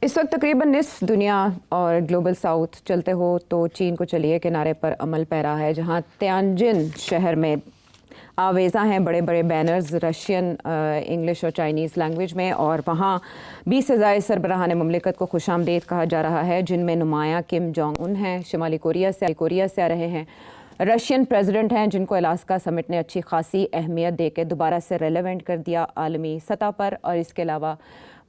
इस वक्त तकरीबन निस्फ दुनिया और ग्लोबल साउथ चलते हो तो चीन को चलिए किनारे पर अमल पैरा है, जहां तियानजिन शहर में आवेज़ा हैं बड़े बड़े बैनर्स रशियन, इंग्लिश और चाइनीज़ लैंग्वेज में, और वहाँ 20 से ज़ायद सरबराहान मुमलिकत को खुशामदीद कहा जा रहा है, जिनमें नुमाया किम जोंग उन हैं, शुमाली कोरिया से आ रहे हैं, रशियन प्रेसिडेंट हैं जिनको अलास्का समिट ने अच्छी खासी अहमियत दे के दोबारा से रेलेवेंट कर दिया आलमी सतह पर, और इसके अलावा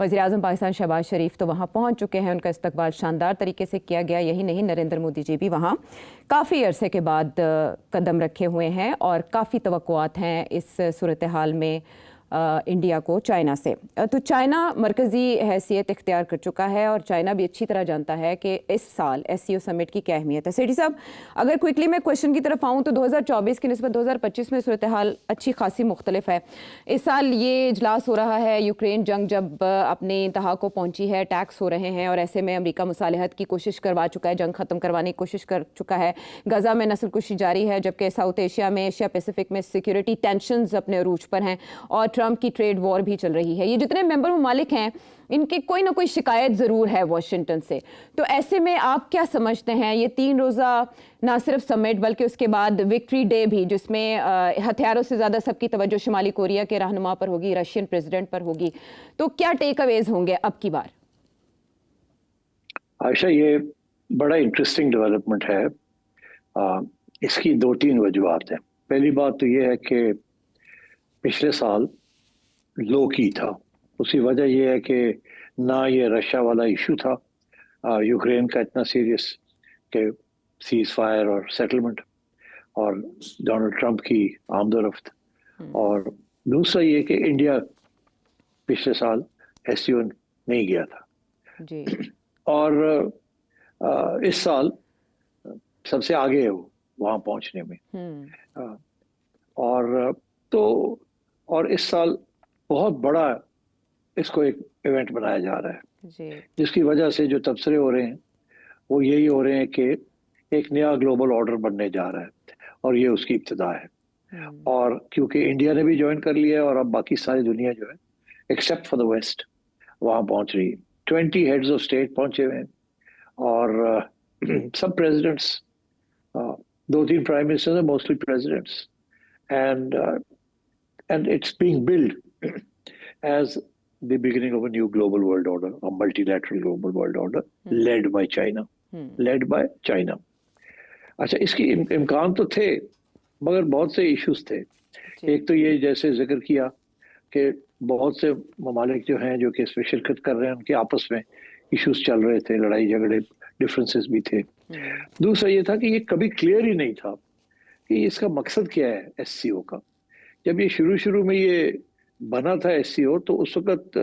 वज़ीर-ए-आज़म पाकिस्तान शहबाज शरीफ तो वहाँ पहुँच चुके हैं, उनका इस्तकबाल शानदार तरीके से किया गया। यही नहीं, नरेंद्र मोदी जी भी वहाँ काफ़ी अरसे के बाद कदम रखे हुए हैं और काफ़ी तवक्कुआत हैं इस सूरत हाल में इंडिया को चाइना से। तो चाइना मरकज़ी हैसियत इख्तियार कर चुका है और चाइना भी अच्छी तरह जानता है कि इस साल SCO समिट की क्या अहमियत है। सेठी साहब, अगर क्विकली मैं क्वेश्चन की तरफ आऊँ तो 2024 की निस्बत 2025 में सूरत हाल अच्छी खासी मुख्तलिफ है। इस साल ये इजलास हो रहा है, यूक्रेन जंग जब अपने इंतहा को पहुँची है, टैक्स हो रहे हैं और ऐसे में अमरीका मुसालहत की कोशिश करवा चुका है, जंग ख़त्म करवाने की कोशिश कर चुका है। गज़ा में नस्लकुशी जारी है, जबकि साउथ एशिया में, एशिया पैसिफिक में सिक्योरिटी टेंशंस अपने अरूज पर हैं और ट्रंप की ट्रेड वॉर भी चल रही है। ये जितने मेंबर ममालिक हैं इनके कोई ना कोई शिकायत ज़रूर है वाशिंगटन से। तो ऐसे में आप क्या समझते हैं, ये 3 रोज़ा ना सिर्फ समिट बल्कि उसके बाद विक्ट्री डे भी, जिसमें हथियारों से ज़्यादा सबकी तवज्जो शुमाली कोरिया के रहनुमा पर होगी, रशियन प्रेसिडेंट पर होगी, तो क्या टेक अवेज होंगे अब की बार? आयशा, ये बड़ा इंटरेस्टिंग डेवलपमेंट है। इसकी 2-3 वजूहत हैं। पहली बात तो ये है कि पिछले साल लो की था। उसकी वजह यह है कि ना ये रशिया वाला इशू था, यूक्रेन का इतना सीरियस कि सीज फायर और सेटलमेंट, और डोनाल्ड ट्रंप की आमदोरफ्त, और दूसरा ये कि इंडिया पिछले साल SCO नहीं गया था जी। और इस साल सबसे आगे है वो वहाँ पहुँचने में। और तो और इस साल बहुत बड़ा इसको एक इवेंट बनाया जा रहा है जी। जिसकी वजह से जो तबसरे हो रहे हैं वो यही हो रहे हैं कि एक नया ग्लोबल ऑर्डर बनने जा रहा है और ये उसकी इब्तिदा है। और क्योंकि इंडिया ने भी ज्वाइन कर लिया है और अब बाकी सारी दुनिया जो है एक्सेप्ट फॉर द वेस्ट वहाँ पहुँच रही है। 20 हेड्स ऑफ स्टेट पहुँचे हुए हैं और सब प्रेसिडेंट्स, 2-3 प्राइम मिनिस्टर्स हैं, mostly presidents, and it's being built as the beginning of a new global world order, a multilateral global world order led by China. अच्छा, इसकी इम्कान तो थे मगर बहुत से इश्यूज थे। एक तो ये जैसे जिक्र किया कि बहुत से ममालिक जो हैं जो कि इसमें शिरकत कर रहे हैं, उनके आपस में इश्यूज चल रहे थे, लड़ाई झगड़े, डिफरेंसेस भी थे। दूसरा ये था कि ये कभी क्लियर ही नहीं था कि इसका मकसद क्या है SCO का। जब ये शुरू में ये बना था SCO तो उस वक्त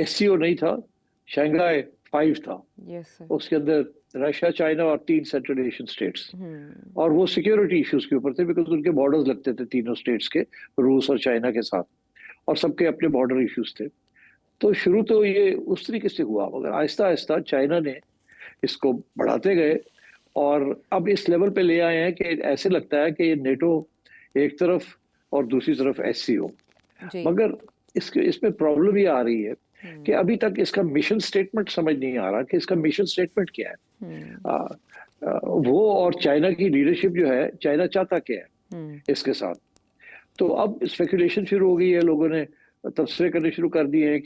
SCO नहीं था, शंघाई 5 था। उसके अंदर रशिया, चाइना और 3 सेंट्रल एशियन स्टेट्स, और वो सिक्योरिटी इश्यूज के ऊपर थे बिकॉज उनके बॉर्डर्स लगते थे तीनों स्टेट्स के, रूस और चाइना के साथ, और सबके अपने बॉर्डर इश्यूज थे। तो शुरू तो ये उस तरीके से हुआ, मगर आहिस्ता आहिस्ता चाइना ने इसको बढ़ाते गए और अब इस लेवल पे ले आए हैं कि ऐसे लगता है कि ये नेटो एक तरफ और दूसरी तरफ SCO। मगर इसमें प्रॉब्लम ये आ रही है कि अभी तक इसका मिशन स्टेटमेंट समझ नहीं आ रहा कि इसका मिशन स्टेटमेंट क्या है। वो और चाइना की लीडरशिप जो है, चाइना चाहता क्या है इसके साथ। तो अब स्पेकुलेशन शुरू हो गई है, लोगों ने तबसरे करने शुरू कर दिए हैं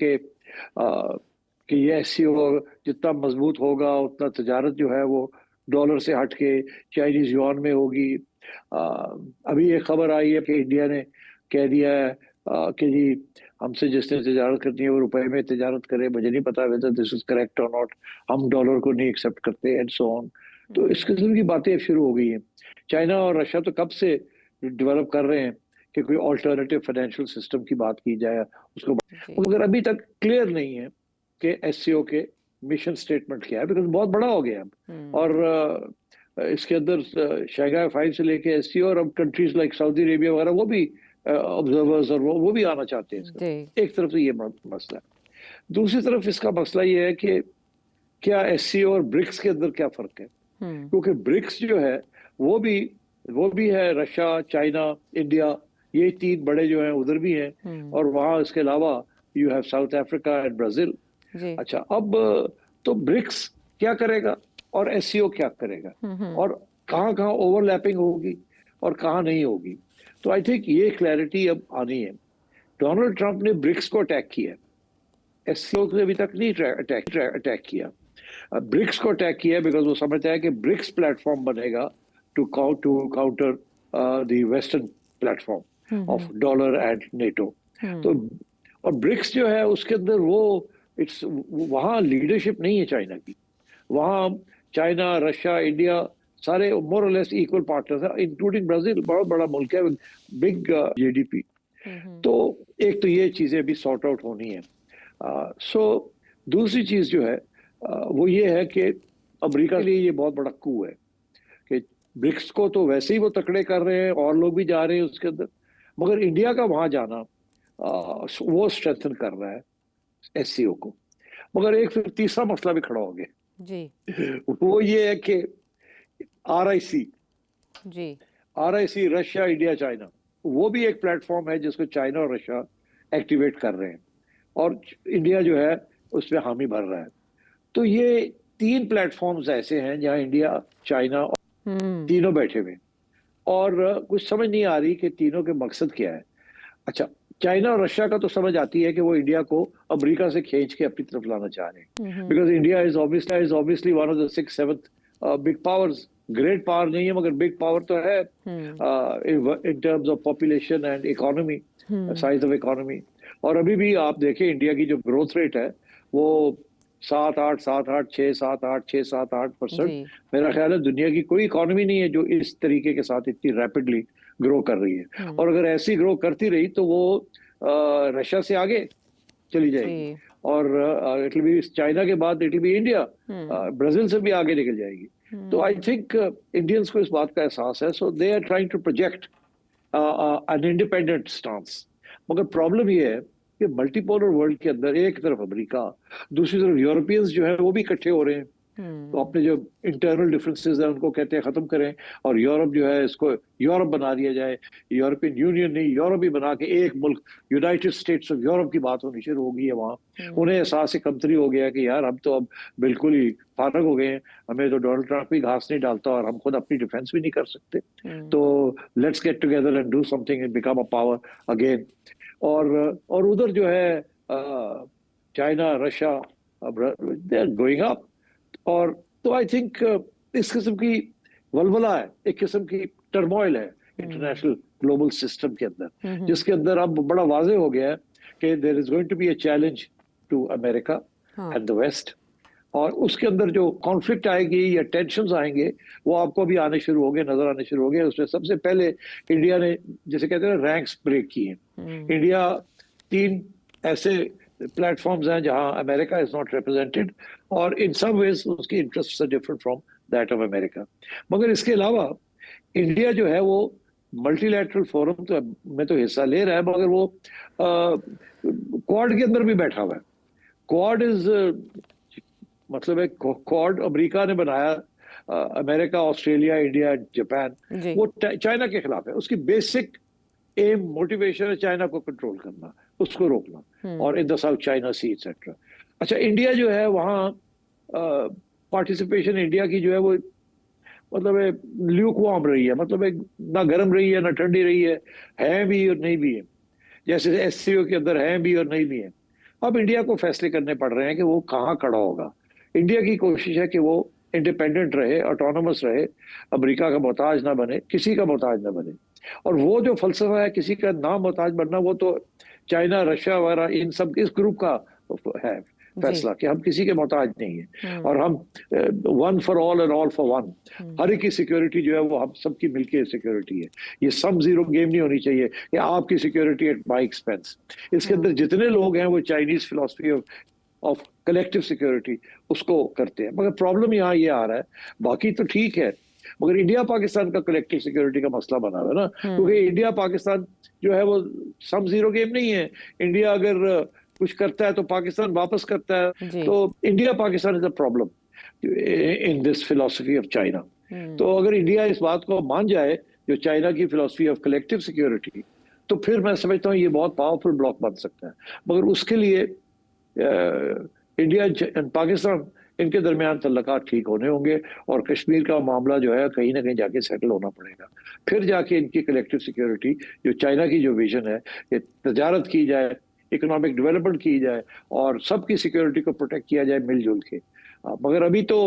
कि ये SCO जितना मजबूत होगा उतना तजारत जो है वो डॉलर से हट के चाइनीज युआन में होगी। अभी ये खबर आई है कि इंडिया ने कह दिया है कि जी हमसे जिसने तजारत करनी है वो रुपए में तजारत करे। मुझे नहीं पता वेदर दिस इज करेक्ट और नॉट, हम डॉलर को नहीं एक्सेप्ट करते एंड सो ऑन। तो इस किस्म की बातें शुरू हो गई हैं। चाइना और रशिया तो कब से डेवलप कर रहे हैं कि कोई ऑल्टरनेटिव फाइनेंशियल सिस्टम की बात की जाए उसको, मगर अभी तक क्लियर नहीं है कि SCO के मिशन स्टेटमेंट क्या है, बिकॉज बहुत बड़ा हो गया अब। और इसके अंदर शंघाई 5 से लेके SCO और अब कंट्रीज लाइक सऊदी अरेबिया वगैरह वो भी ऑब्जर्वर्स और वो भी आना चाहते हैं। एक तरफ से ये मसला है। दूसरी तरफ इसका मसला ये है कि क्या SCO और ब्रिक्स के अंदर क्या फर्क है, क्योंकि ब्रिक्स जो है वो भी है रशिया, चाइना, इंडिया, ये 3 बड़े जो हैं उधर भी हैं, और वहाँ इसके अलावा you have South Africa and Brazil. जी। अच्छा, अब तो ब्रिक्स क्या करेगा और एससीओ क्या करेगा, और कहाँ कहाँ ओवरलैपिंग होगी और कहाँ नहीं होगी। तो आई थिंक ये क्लैरिटी अब आनी है। डोनाल्ड ट्रंप ने ब्रिक्स को अटैक किया, एससीओ को अभी तक नहीं अटैक किया। ब्रिक्स को अटैक किया बिकॉज वो समझता है कि ब्रिक्स प्लेटफॉर्म बनेगा to counter the western platform of dollar and NATO. तो और ब्रिक्स जो है उसके अंदर वो इट्स वहाँ लीडरशिप नहीं है चाइना की। वहाँ चाइना, रशिया, इंडिया सारे मोर और लेस इक्वल पार्टनर्स हैं, इंक्लूडिंग ब्राजील, बहुत बड़ा मुल्क है, बिग जीडीपी। तो एक तो ये चीजें भी सॉर्ट आउट होनी है। सो दूसरी चीज जो है वो ये है कि अमेरिका के लिए ये बहुत बड़ा कू है कि ब्रिक्स को तो वैसे ही वो तकड़े कर रहे हैं और लोग भी जा रहे हैं उसके अंदर, मगर इंडिया का वहां जाना वो स्ट्रेंथन कर रहा है एससीओ को। मगर एक फिर तीसरा मसला भी खड़ा हो गया जी। वो ये है कि आरआईसी जी। आरआईसी रशिया, इंडिया, चाइना, वो भी एक प्लेटफॉर्म है जिसको चाइना और रशिया एक्टिवेट कर रहे हैं और इंडिया जो है उस पर हामी भर रहा है। तो ये 3 प्लेटफॉर्म्स ऐसे हैं जहां इंडिया, चाइना तीनों बैठे हुए, और कुछ समझ नहीं आ रही कि तीनों के मकसद क्या है। अच्छा, चाइना और रशिया का तो समझ आती है कि वो इंडिया को अमेरिका से खींच के अपनी तरफ लाना चाह रहे हैं, because India is obviously one of the 6-7 big powers. Great power नहीं है मगर बिग पावर तो है in terms of population and economy, size of economy. और अभी भी आप देखें इंडिया की जो ग्रोथ रेट है वो 7-8, 7-8, 6-7-8, 6-7-8%। मेरा ख्याल है दुनिया की कोई इकोनॉमी नहीं है जो इस तरीके के साथ इतनी रैपिडली ग्रो कर रही है। और अगर ऐसी ग्रो करती रही तो वो रशिया से आगे चली जाएगी और इट विल बी चाइना के बाद it will be India, Brazil से भी आगे निकल जाएगी। तो आई थिंक इंडियंस को इस बात का एहसास है, so they are trying to project an independent stance. मगर प्रॉब्लम ये है कि मल्टीपोलर वर्ल्ड के अंदर एक तरफ अमेरिका, दूसरी तरफ यूरोपियंस जो है वो भी इकट्ठे हो रहे हैं। तो अपने जो इंटरनल डिफरेंसेस है उनको कहते हैं खत्म करें और यूरोप जो है इसको यूरोप बना दिया जाए। यूरोपियन यूनियन नहीं, यूरोप ही बना के एक मुल्क, यूनाइटेड स्टेट्स ऑफ यूरोप की बात होनी शुरू हो गई है वहाँ। उन्हें एहसास कमतरी हो गया कि यार हम तो अब बिल्कुल ही फारग हो गए हैं, हमें तो डोनाल्ड ट्रंप भी घास नहीं डालता और हम खुद अपनी डिफेंस भी नहीं कर सकते। तो let's get together and do something and become a power again. और उधर जो है China, Russia, they are going up. और तो आई थिंक इस किस्म की वलवला है, एक किस्म की टर्मोइल है इंटरनेशनल ग्लोबल सिस्टम के अंदर, जिसके अंदर अब बड़ा वाजे हो गया है कि there is going to be a challenge to America and the west. और उसके अंदर जो कॉन्फ्लिक्ट आएगी या टेंशंस आएंगे वो आपको अभी आने शुरू हो गए, नजर आने शुरू हो गए। उसमें सबसे पहले इंडिया ने, जैसे कहते हैं, रैंक्स ब्रेक किए। इंडिया 3 ऐसे प्लेटफॉर्म्स हैं जहां अमेरिका इज नॉट रिप्रेजेंटेड और इन सम वेज उसकी interest are different from that of America. मगर इसके अलावा इंडिया जो है वो मल्टीलैटरल फोरम तो में तो हिस्सा ले रहा है, मगर वो क्वाड के अंदर भी बैठा हुआ है। क्वाड इज मतलब है क्वाड अमेरिका ने बनाया, अमेरिका, ऑस्ट्रेलिया, इंडिया, जापान, वो चाइना के खिलाफ है। उसकी बेसिक एम मोटिवेशन है चाइना को कंट्रोल करना, उसको रोकना, और in the South China Sea etcetera. अच्छा, इंडिया जो है वहाँ पार्टिसिपेशन इंडिया की जो है वो मतलब है ल्यूकवार्म रही है, मतलब है ना गर्म रही है ना ठंडी रही है भी और नहीं भी है। जैसे एससीओ के अंदर है भी और नहीं भी है। अब इंडिया को फैसले करने पड़ रहे हैं कि वो कहाँ खड़ा होगा। इंडिया की कोशिश है कि वो इंडिपेंडेंट रहे, ऑटोनोमस रहे, अमेरिका का मोहताज ना बने, किसी का मोहताज ना बने। और वो जो फलसफा है किसी का ना मोहताज बनना, वो तो चाइना, रशिया वगैरह इन सब इस ग्रुप का है फैसला कि हम किसी के मोहताज नहीं है और हम one for all and all for one. हर एक की सिक्योरिटी जो है वो हम सबकी मिलके सिक्योरिटी है। ये सम जीरो गेम नहीं होनी चाहिए कि आपकी सिक्योरिटी एट माय एक्सपेंस। इसके अंदर जितने लोग हैं वो Chinese philosophy of collective security उसको करते हैं। मगर प्रॉब्लम यहाँ ये आ रहा है, बाकी तो ठीक है मगर इंडिया पाकिस्तान का कलेक्टिव सिक्योरिटी का मसला बना हुआ है ना, क्योंकि इंडिया पाकिस्तान जो है वो सम जीरो गेम नहीं है। इंडिया अगर कुछ करता है तो पाकिस्तान वापस करता है, तो India Pakistan is a problem in this philosophy of China. तो अगर इंडिया इस बात को मान जाए जो चाइना की फिलॉसफी ऑफ कलेक्टिव सिक्योरिटी, तो फिर मैं समझता हूँ ये बहुत पावरफुल ब्लॉक बन सकता है। मगर उसके लिए इंडिया एंड पाकिस्तान, इनके दरमियान तल्लकात ठीक होने होंगे और कश्मीर का मामला जो है कहीं ना कहीं जाके सेटल होना पड़ेगा। फिर जाके इनकी कलेक्टिव सिक्योरिटी, जो चाइना की जो विजन है कि तजारत की जाए, इकोनॉमिक डेवलपमेंट की जाए और सबकी सिक्योरिटी को प्रोटेक्ट किया जाए मिलजुल के। मगर अभी तो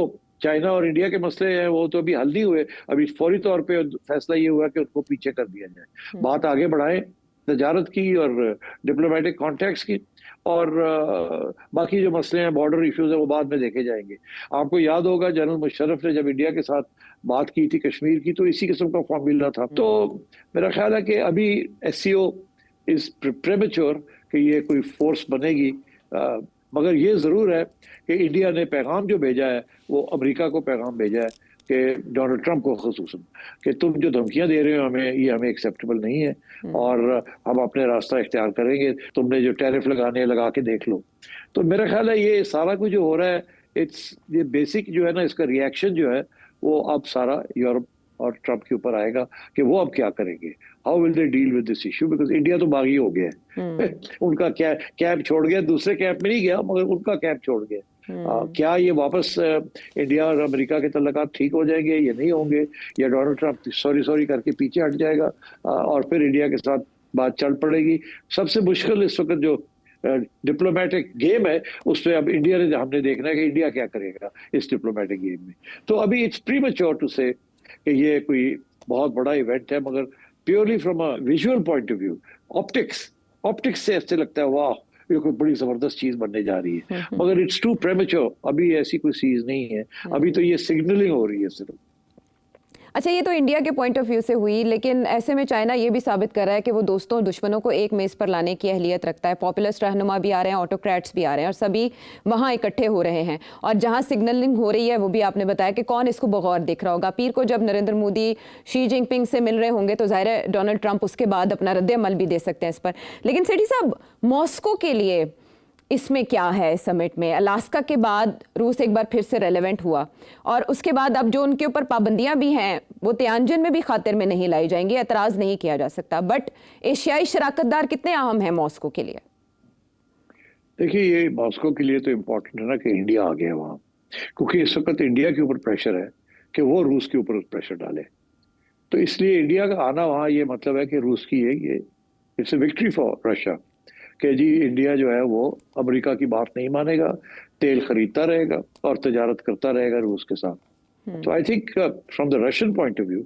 चाइना और इंडिया के मसले हैं वो तो अभी हल नहीं हुए। अभी फौरी तौर पे फैसला ये हुआ कि उनको पीछे कर दिया जाए, बात आगे बढ़ाएं तजारत की और डिप्लोमेटिक कॉन्टेक्ट्स की, और बाकी जो मसले हैं बॉर्डर इश्यूज है वो बाद में देखे जाएंगे। आपको याद होगा जनरल मुशर्रफ ने जब इंडिया के साथ बात की थी कश्मीर की, तो इसी किस्म का फॉर्मूला था। तो मेरा ख्याल है कि अभी एससीओ इज प्रेमेच्योर कि ये कोई फोर्स बनेगी, मगर ये जरूर है कि इंडिया ने पैगाम जो भेजा है वो अमेरिका को पैगाम भेजा है कि डोनाल्ड ट्रंप को खसूसन, कि तुम जो धमकियां दे रहे हो हमें, ये हमें एक्सेप्टेबल नहीं है और हम अपने रास्ता इख्तियार करेंगे, तुमने जो टैरिफ लगाने लगा के देख लो। तो मेरा ख्याल है ये सारा कुछ जो हो रहा है, ये बेसिक जो है ना, इसका रिएक्शन जो है वो अब सारा यूरोप और ट्रंप के ऊपर आएगा कि वो अब क्या करेंगे, how will they deal with this issue, because India तो बागी हो गया है। उनका क्या कैंप छोड़ गया, दूसरे कैंप में नहीं गया मगर उनका कैंप छोड़ गया। क्या ये वापस इंडिया और अमेरिका के तल्लकात ठीक हो जाएंगे या नहीं होंगे, या डोनाल्ड ट्रंप सॉरी करके पीछे हट जाएगा और फिर इंडिया के साथ बात चल पड़ेगी। सबसे मुश्किल इस वक्त जो डिप्लोमेटिक गेम है उस पर अब इंडिया ने, हमने देखना है कि इंडिया क्या करेगा इस डिप्लोमेटिक गेम में। तो अभी इट्स प्रीमेच्योर टू से कि ये कोई बहुत बड़ा इवेंट है, मगर purely from a visual point of view, optics से ऐसे लगता है वाह ये कोई बड़ी जबरदस्त चीज बनने जा रही है, मगर इट्स टू प्रेमेच्योर, अभी ऐसी कोई चीज नहीं है, अभी तो ये सिग्नलिंग हो रही है सिर्फ। अच्छा, ये तो इंडिया के पॉइंट ऑफ व्यू से हुई, लेकिन ऐसे में चाइना ये भी साबित कर रहा है कि वो दोस्तों और दुश्मनों को एक मेज़ पर लाने की अहलियत रखता है। पॉपुलिस्ट रहनुमा भी आ रहे हैं, ऑटोक्रेट्स भी आ रहे हैं और सभी वहाँ इकट्ठे हो रहे हैं, और जहाँ सिग्नलिंग हो रही है वो भी आपने बताया कि कौन इसको बगौर देख रहा होगा। पीर को जब नरेंद्र मोदी शी जिनपिंग से मिल रहे होंगे तो जाहिर है डोनाल्ड ट्रंप उसके बाद अपना रद्द-ए-अमल भी दे सकते हैं इस पर। लेकिन सेठी साहब, मॉस्को के लिए इसमें क्या है समिट में? अलास्का के बाद रूस एक बार फिर से रेलेवेंट हुआ और उसके बाद अब जो उनके ऊपर पाबंदियां भी हैं वो तियानजिन में भी खातिर में नहीं लाई जाएंगी, एतराज़ नहीं किया जा सकता। बट एशियाई शराकतदार कितने अहम हैं मॉस्को के लिए? देखिए, ये मॉस्को के लिए तो इम्पोर्टेंट है ना कि इंडिया आ गया वहाँ, क्योंकि इस वक्त इंडिया के ऊपर प्रेशर है कि वो रूस के ऊपर प्रेशर डाले। तो इसलिए इंडिया का आना वहाँ ये मतलब है कि रूस की ये it's a victory for Russia, कि जी इंडिया जो है वो अमेरिका की बात नहीं मानेगा, तेल खरीदता रहेगा और तजारत करता रहेगा रूस के साथ। तो I think from the Russian point of view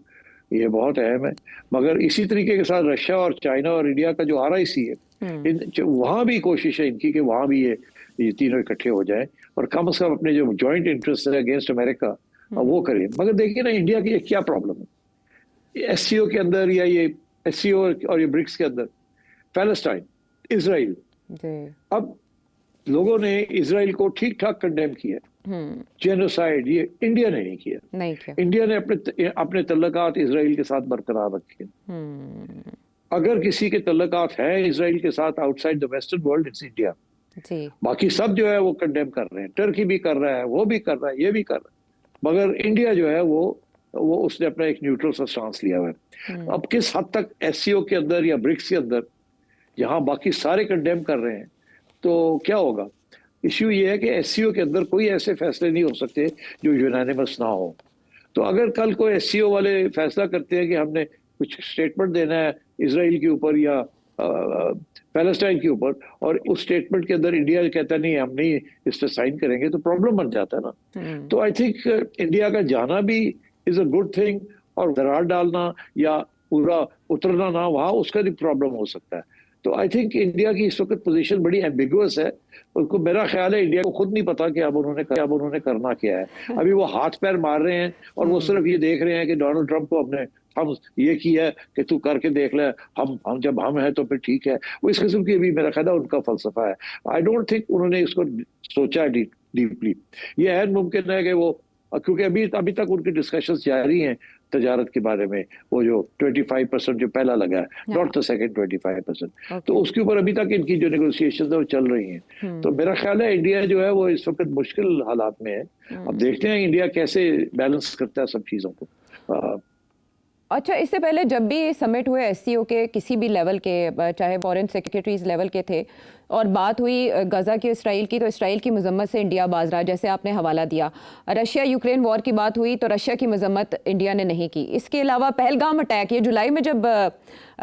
ये बहुत अहम है। मगर इसी तरीके के साथ रशिया और चाइना और इंडिया का जो RIC है, वहाँ भी कोशिश है इनकी कि वहाँ भी ये तीनों इकट्ठे हो जाए और कम से कम अपने जो जॉइंट इंटरेस्ट है अगेंस्ट अमेरिका वो करें। मगर देखिए ना, इंडिया की क्या प्रॉब्लम है SCO के अंदर, या ये SCO और ये ब्रिक्स के अंदर, पैलेस्टाइन, इजराइल। अब लोगों ने इजराइल को ठीक ठाक कंडेम किया, जेनोसाइड ये इंडिया ने नहीं किया। इंडिया ने अपने तल्लकात इजराइल के साथ बरकरार रखे। अगर किसी के तल्लकात हैं इजराइल के साथ outside the western world, it's India. बाकी सब जो है वो कंडेम कर रहे हैं, टर्की भी कर रहा है, वो भी कर रहा है, ये भी कर रहा है, मगर इंडिया जो है वो उसने अपना एक न्यूट्रल सा स्टांस लिया हुआ है। अब किस हद तक SCO के अंदर या ब्रिक्स के अंदर, जहां बाकी सारे कंडेम कर रहे हैं, तो क्या होगा? इश्यू ये है कि SCO के अंदर कोई ऐसे फैसले नहीं हो सकते जो यूनानिमस ना हो। तो अगर कल कोई SCO वाले फैसला करते हैं कि हमने कुछ स्टेटमेंट देना है इजराइल के ऊपर या पैलेस्टाइन के ऊपर, और उस स्टेटमेंट के अंदर इंडिया कहता नहीं हम नहीं इस पर साइन करेंगे, तो प्रॉब्लम बन जाता है ना। तो आई थिंक इंडिया का जाना भी इज अ गुड थिंग, और दरार डालना या पूरा उतरना ना वहाँ, उसका भी प्रॉब्लम हो सकता है। तो आई थिंक इंडिया की इस वक्त पोजीशन बड़ी एम्बिगुअस है। उनको मेरा ख्याल है इंडिया को खुद नहीं पता कि अब उन्होंने करना क्या है। अभी वो हाथ पैर मार रहे हैं और वो सिर्फ ये देख रहे हैं कि डोनाल्ड ट्रंप को हम ये किया है कि तू करके देख ले, हम जब हम हैं तो फिर ठीक है। वो इस किस्म की भी मेरा ख्याल है उनका फलसफा है। आई डोंट थिंक उन्होंने इसको सोचा डीपली। ये है मुमकिन है कि वो, क्योंकि अभी तक उनकी डिस्कशंस जारी हैं तजारत के बारे में, वो जो 25% जो पहला लगा है, नॉट द सेकंड 25%, तो उसके ऊपर अभी तक इनकी जो नेगोशिएशन है वो चल रही हैं। तो मेरा ख्याल है इंडिया जो है वो इस वक्त मुश्किल हालात में है। अब देखते हैं इंडिया कैसे बैलेंस करता है सब चीजों को। अच्छा, इससे पहले जब भी समिट हुए SCO के किसी भी लेवल के, चाहे फॉरेन सेक्रेटरीज लेवल के थे, और बात हुई गजा की, इसराइल की, तो इसराइल की मजम्मत से इंडिया बाज रहा, जैसे आपने हवाला दिया। रशिया यूक्रेन वॉर की बात हुई तो रशिया की मजम्मत इंडिया ने नहीं की। इसके अलावा पहलगाम अटैक, ये जुलाई में जब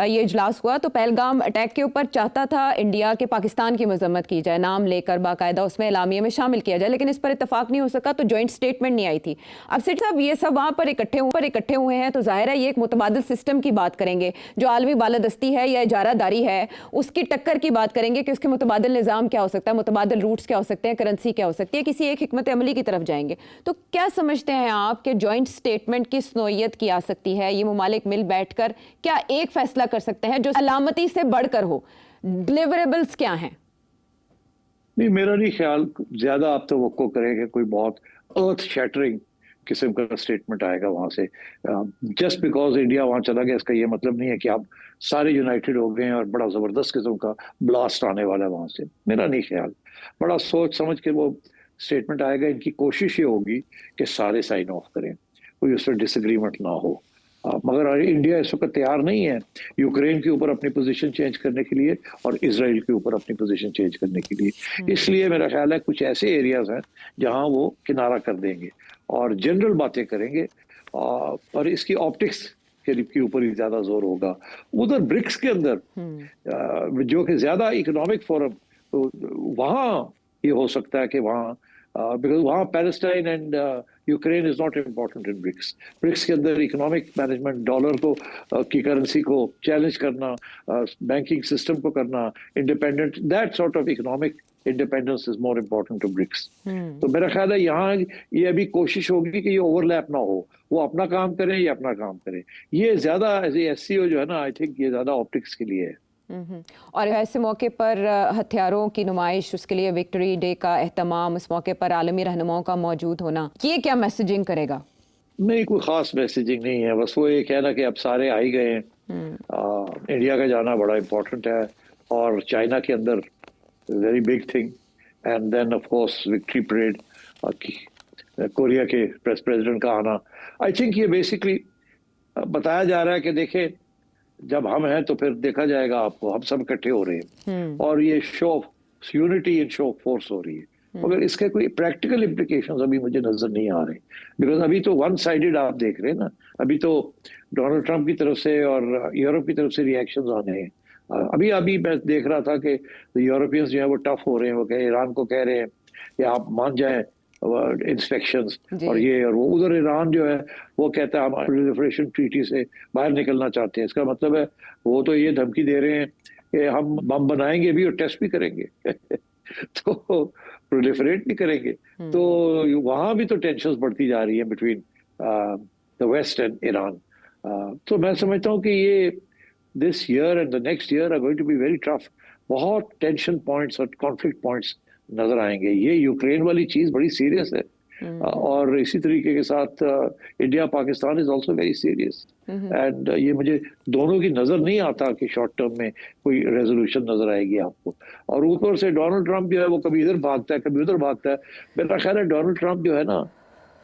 ये इजलास हुआ तो पहलगाम अटैक के ऊपर चाहता था इंडिया के पाकिस्तान की मजम्मत की जाए, नाम लेकर बाकायदा उसमें एलामिया में शामिल किया जाए, लेकिन इस पर इतफाक नहीं हो सका, तो जॉइंट स्टेटमेंट नहीं आई थी। अब सेठ साहब ये सब वहाँ पर इकट्ठे हुए हैं, तो जाहिर है ये एक मुतबादिल सिस्टम की बात करेंगे, जो आलमी बालादस्ती है या इजारादारी है उसकी टक्कर की बात करेंगे कि उसके मुतबादिल निज़ाम क्या हो सकता है, मुतबादिल रूट्स क्या हो सकते हैं, करेंसी क्या हो सकती है, किसी एक हिकमत अमली की तरफ जाएंगे। तो क्या समझते हैं आप कि जॉइंट स्टेटमेंट किस नौयत की आ सकती है? ये मुमालिक मिल बैठकर क्या एक फैसला कर सकते हैं जो सलामती से बढ़कर हो? डिलीवरेबल्स क्या हैं? नहीं, मेरा नहीं ख्याल ज्यादा आप तवक्को करेंगे कोई बहुत अर्थ शैटरिंग किस्म का स्टेटमेंट आएगा वहां से। जस्ट बिकॉज इंडिया वहां चला गया इसका ये मतलब नहीं है कि आप सारे यूनाइटेड हो गए हैं और बड़ा जबरदस्त किस्म का ब्लास्ट आने वाला है वहां से। मेरा नहीं ख्याल, बड़ा सोच समझ के वो स्टेटमेंट आएगा। इनकी कोशिश ये होगी कि सारे साइन ऑफ करें, कोई उस पर डिसएग्रीमेंट ना हो। मगर इंडिया इस वक्त तैयार नहीं है यूक्रेन के ऊपर अपनी पोजीशन चेंज करने के लिए और इसराइल के ऊपर अपनी पोजीशन चेंज करने के लिए। इसलिए मेरा ख्याल है कुछ ऐसे एरियाज हैं जहां वो किनारा कर देंगे और जनरल बातें करेंगे, और इसकी ऑप्टिक्स के ऊपर ही ज्यादा जोर होगा। उधर ब्रिक्स के अंदर जो कि ज्यादा इकोनॉमिक फोरम, तो वहाँ ये हो सकता है कि वहाँ बिकॉज वहाँ Palestine and Ukraine is not important in BRICS. BRICS के अंदर इकोनॉमिक मैनेजमेंट, डॉलर को की करेंसी को चैलेंज करना, बैंकिंग सिस्टम को करना independent, that sort of economic independence is more important to BRICS. तो मेरा ख्याल है यहाँ ये अभी कोशिश होगी कि ये ओवरलैप ना हो, वो अपना काम करें, ये अपना काम करें। ये ज्यादा एससीओ जो है ना, आई थिंक ये ज्यादा ऑप्टिक्स के लिए है। और ऐसे मौके पर हथियारों की नुमाइश, उसके लिए विक्ट्री डे का एहतमाम, इस मौके पर आलमी रहनुमाओं का मौजूद होना, ये क्या मैसेजिंग करेगा? नहीं, कोई खास मैसेजिंग नहीं है, बस वो ये कहना कि अब सारे आ ही गए हैं। इंडिया का जाना बड़ा इम्पोर्टेंट है, और चाइना के अंदर very big thing, and then of course victory parade, Korea के प्रेसिडेंट का आना। आई थिंक ये बेसिकली बताया जा रहा है कि देखें, जब हम हैं तो फिर देखा जाएगा आपको, हम सब इकट्ठे हो रहे हैं और ये show off unity and show off force हो रही है। मगर इसके कोई प्रैक्टिकल इम्प्लीकेशंस अभी मुझे नजर नहीं आ रहे, बिकॉज अभी तो वन साइडेड आप देख रहे हैं ना। अभी तो डोनाल्ड ट्रंप की तरफ से और यूरोप की तरफ से रिएक्शंस आने हैं। अभी मैं देख रहा था कि यूरोपियंस जो है वो टफ हो रहे हैं, वो कह ईरान को कह रहे हैं कि आप मान जाएं इंस्पेक्शंस और ये और वो। उधर ईरान जो है वो कहता है हम प्रोलिफरेशन ट्रीटी से बाहर निकलना चाहते हैं। इसका मतलब है वो तो ये धमकी दे रहे हैं कि हम बम बनाएंगे भी और टेस्ट भी करेंगे तो प्रोलिफरेट भी करेंगे। तो वहां भी तो टेंशन बढ़ती जा रही है between the west and Iran. तो मैं समझता हूँ कि ये this year and the next year are going to be very tough. बहुत टेंशन पॉइंट्स और कॉन्फ्लिक्ट पॉइंट्स नजर आएंगे। ये यूक्रेन वाली चीज बड़ी सीरियस है, और इसी तरीके के साथ India Pakistan is also very serious, and ये मुझे दोनों की नजर नहीं आता कि शॉर्ट टर्म में कोई रेजोल्यूशन नजर आएगी आपको। और ऊपर से डोनाल्ड ट्रंप जो है वो कभी इधर भागता है कभी उधर भागता है। मेरा ख्याल है डोनाल्ड ट्रंप जो है ना,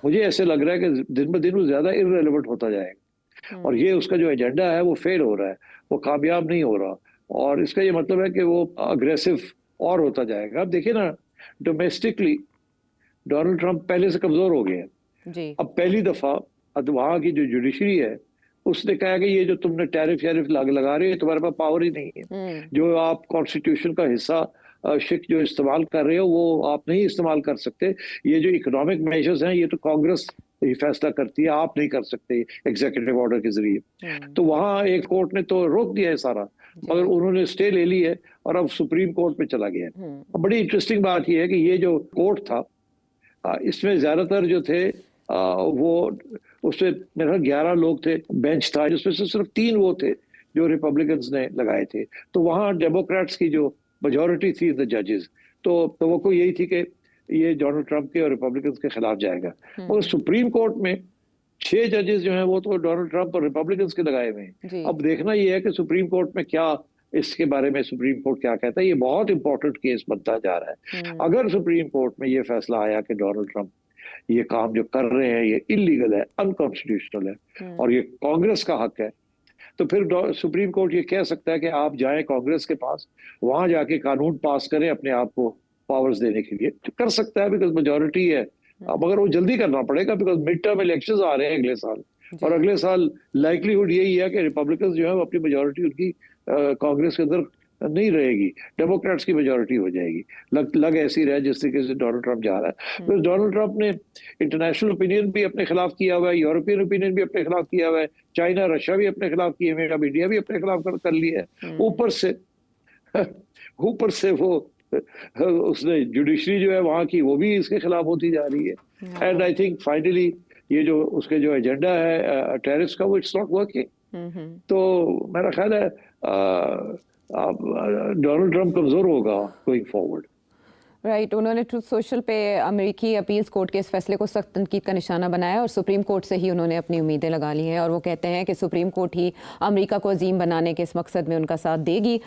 मुझे ऐसे लग रहा है कि दिन ब दिन वो ज्यादा इररिलेवेंट होता जाएगा, और ये उसका जो एजेंडा है वो फेल हो रहा है, वो कामयाब नहीं हो रहा। और इसका ये मतलब है कि वो अग्रेसिव और होता जाएगा। अब देखिए ना, डोमेस्टिकली डोनाल्ड ट्रंप पहले से कमजोर हो गए हैं। अब पहली दफा वहां की जो जुडिशरी है उसने कहा कि ये जो तुमने टैरिफ लगा रहे हो, तुम्हारे पास पावर ही नहीं है। जो आप कॉन्स्टिट्यूशन का हिस्सा शिक जो इस्तेमाल कर रहे हो वो आप नहीं इस्तेमाल कर सकते। ये जो इकोनॉमिक मेजर्स हैं ये तो कांग्रेस ही फैसला करती है, आप नहीं कर सकते एग्जीक्यूटिव ऑर्डर के जरिए। तो वहां एक कोर्ट ने तो रोक दिया है सारा, मगर उन्होंने स्टे ले ली है और अब सुप्रीम कोर्ट पे चला गया है। बड़ी इंटरेस्टिंग बात यह है कि ये जो कोर्ट था इसमें ज्यादातर जो थे वो उसमें मेरा 11 लोग थे, बेंच था जिसमें से सिर्फ 3 वो थे जो रिपब्लिकन्स ने लगाए थे। तो वहाँ डेमोक्रेट्स की जो मेजॉरिटी थी द जजेस, तो वो यही थी कि ये डोनाल्ड ट्रंप के और रिपब्लिकन्स के खिलाफ जाएगा। और सुप्रीम कोर्ट में 6 जजेस जो हैं वो तो डोनाल्ड ट्रंप और रिपब्लिकन्स के लगाए हुए हैं। अब देखना ये है कि सुप्रीम कोर्ट में क्या, इसके बारे में सुप्रीम कोर्ट क्या कहता है। ये बहुत इंपॉर्टेंट केस बनता जा रहा है। अगर सुप्रीम कोर्ट में ये फैसला आया कि डोनाल्ड ट्रंप ये काम जो कर रहे हैं ये इलीगल है, अनकॉन्स्टिट्यूशनल है और ये कांग्रेस का हक है, तो फिर सुप्रीम कोर्ट ये कह सकता है कि आप जाएं कांग्रेस के पास, वहां जाके कानून पास करें अपने आप को पावर्स देने के लिए, तो कर सकता है बिकॉज मेजोरिटी है। अब मगर वो जल्दी करना पड़ेगा बिकॉज मिड टर्म इलेक्शंस आ रहे हैं अगले साल, और अगले साल लाइकलीहुड यही है कि रिपब्लिकन जो है वो अपनी मेजोरिटी उनकी कांग्रेस के अंदर नहीं रहेगी, डेमोक्रेट्स की मेजोरिटी हो जाएगी। लग ऐसी रहा है जिस तरीके से डोनाल्ड ट्रंप जा रहा है। तो डोनाल्ड ट्रंप ने इंटरनेशनल ओपिनियन भी अपने खिलाफ किया हुआ है, यूरोपियन ओपिनियन भी अपने खिलाफ किया हुआ है, चाइना रशिया भी अपने खिलाफ किए हुए, अब इंडिया भी अपने खिलाफ कर लिया है। ऊपर से वो उसने जुडिशरी जो है वहां की वो भी इसके खिलाफ होती जा रही है। एंड आई थिंक फाइनली ये जो उसके जो एजेंडा है टेरिफ्स का, वो इट्स नॉट वर्किंग। तो मेरा ख्याल है डोनाल्ड ट्रंप कमजोर होगा गोइंग फॉरवर्ड। राइट, उन्होंने ट्रूथ सोशल पे अमेरिकी अपील्स कोर्ट के इस फैसले को सख्त तनकीद का निशाना बनाया और सुप्रीम कोर्ट से ही उन्होंने अपनी उम्मीदें लगा ली हैं और वो कहते हैं कि सुप्रीम कोर्ट ही अमेरिका को अजीम बनाने के इस मकसद में उनका साथ देगी।